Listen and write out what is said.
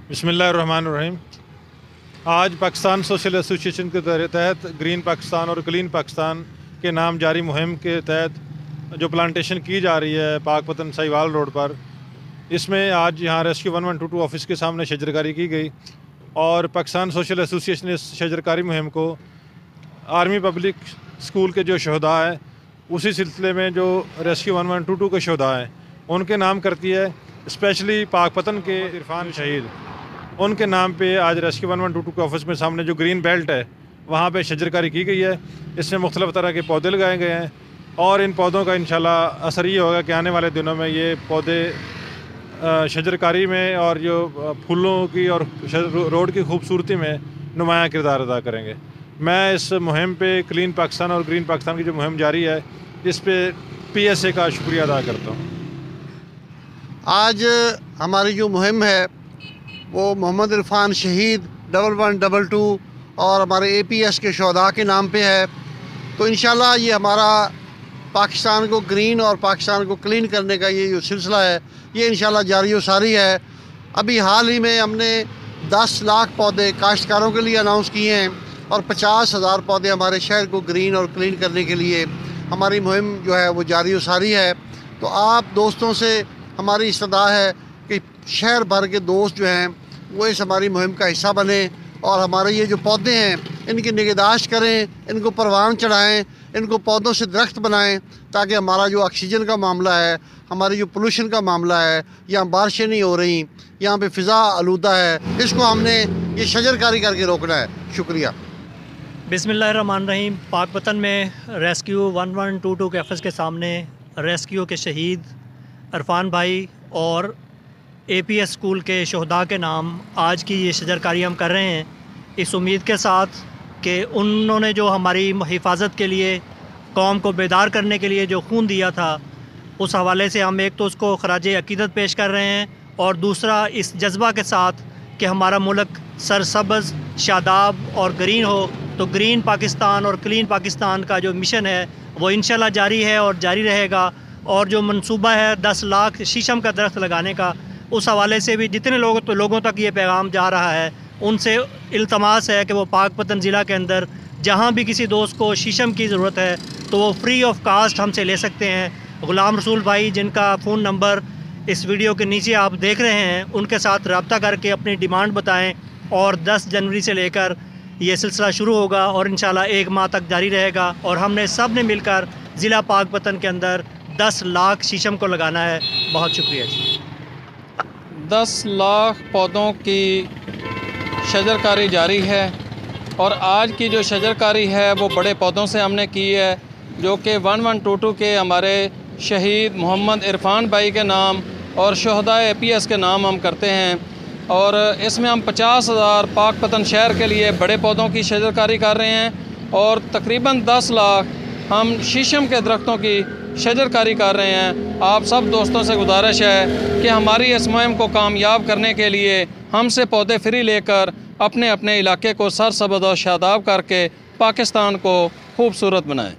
बिस्मिल्लाहिर्रहमानिर्रहीम। आज Pakistan social association के तहत ग्रीन पाकिस्तान और क्लीन पाकिस्तान के नाम जारी मुहिम के तहत जो प्लांटेशन की जा रही है पाकपतन साहिवाल रोड पर, इसमें आज यहाँ रेस्क्यू 1122 ऑफिस के सामने शजरकारी की गई और पाकिस्तान सोशल एसोसिएशन ने इस शजरकारी मुहिम को आर्मी पब्लिक स्कूल के जो शहदा है उसी सिलसिले में जो रेस्क्यू 1122 के शहदा हैं उनके नाम करती है। स्पेशली पाकपतन के इरफान शहीद, उनके नाम पे आज रेस्क्यू 1122 के ऑफिस में सामने जो ग्रीन बेल्ट है वहाँ पे शजरकारी की गई है। इसमें मुख्तलिफ़ तरह के पौधे लगाए गए हैं और इन पौधों का इंशाल्लाह असर ये होगा कि आने वाले दिनों में ये पौधे शजरकारी में और जो फूलों की और रोड की खूबसूरती में नुमाया किरदार अदा करेंगे। मैं इस मुहिम पे क्लीन पाकिस्तान और ग्रीन पाकिस्तान की जो मुहिम जारी है इस पे PSA का शुक्रिया अदा करता हूँ। आज हमारी जो मुहिम है वो मोहम्मद इरफान शहीद 1122 और हमारे APS के शहदा के नाम पे है। तो इंशाल्लाह ये हमारा पाकिस्तान को ग्रीन और पाकिस्तान को क्लीन करने का ये जो सिलसिला है ये इंशाल्लाह जारी व सारी है। अभी हाल ही में हमने 10 लाख पौधे काश्तकारों के लिए अनाउंस किए हैं और 50,000 पौधे हमारे शहर को ग्रीन और क्लीन करने के लिए हमारी मुहिम जो है वो जारी व सारी है। तो आप दोस्तों से हमारी इस्तदा है कि शहर भर के दोस्त जो हैं वो इस हमारी मुहिम का हिस्सा बने और हमारे ये जो पौधे हैं इनकी निगहदाश्त करें, इनको परवान चढ़ाएं, इनको पौधों से दरख्त बनाएं ताकि हमारा जो ऑक्सीजन का मामला है, हमारी जो पोल्यूशन का मामला है, यहाँ बारिशें नहीं हो रही, यहाँ पे फ़िज़ा आलूदा है, इसको हमने ये शजरकारी करके रोकना है। शुक्रिया। बिस्मिल्लाहिर्रहमानिर्रहीम। पाकपतन में रेस्क्यू 1122 के ऑफिस के सामने रेस्क्यू के शहीद इरफान भाई और APS स्कूल के शहदा के नाम आज की ये शजरकारी हम कर रहे हैं, इस उम्मीद के साथ कि उन्होंने जो हमारी हिफाजत के लिए कौम को बेदार करने के लिए जो खून दिया था उस हवाले से हम एक तो उसको खराज अकीदत पेश कर रहे हैं और दूसरा इस जज्बा के साथ कि हमारा मुल्क सरसब्ज़ शादाब और ग्रीन हो। तो ग्रीन पाकिस्तान और क्लीन पाकिस्तान का जो मिशन है वो इंशाल्लाह जारी है और जारी रहेगा। और जो मंसूबा है 10 लाख शीशम का दरख्त लगाने का, उस हवाले से भी जितने लोगों तक ये पैगाम जा रहा है उनसे इल्तमास है कि वो पाकपतन ज़िला के अंदर जहाँ भी किसी दोस्त को शीशम की ज़रूरत है तो वो फ्री ऑफ कास्ट हमसे ले सकते हैं। ग़ुलाम रसूल भाई, जिनका फ़ोन नंबर इस वीडियो के नीचे आप देख रहे हैं, उनके साथ रब्ता करके अपनी डिमांड बताएं और 10 जनवरी से लेकर ये सिलसिला शुरू होगा और इंशाल्लाह 1 माह तक जारी रहेगा। और हमने सब ने मिलकर ज़िला पाकपतन के अंदर 10 लाख शीशम को लगाना है। बहुत शुक्रिया जी। 10 लाख पौधों की शजरकारी जारी है और आज की जो शजरकारी है वो बड़े पौधों से हमने की है, जो कि 1122 के हमारे शहीद मोहम्मद इरफान भाई के नाम और शहदा APS के नाम हम करते हैं। और इसमें हम 50,000 पाकपतन शहर के लिए बड़े पौधों की शजरकारी कर रहे हैं और तकरीबन 10 लाख हम शीशम के दरख्तों की शजरकारी कर रहे हैं। आप सब दोस्तों से गुजारिश है कि हमारी इस मुहिम को कामयाब करने के लिए हमसे पौधे फ्री लेकर अपने अपने इलाके को सरसब्ज़ और शादाब करके पाकिस्तान को खूबसूरत बनाएं।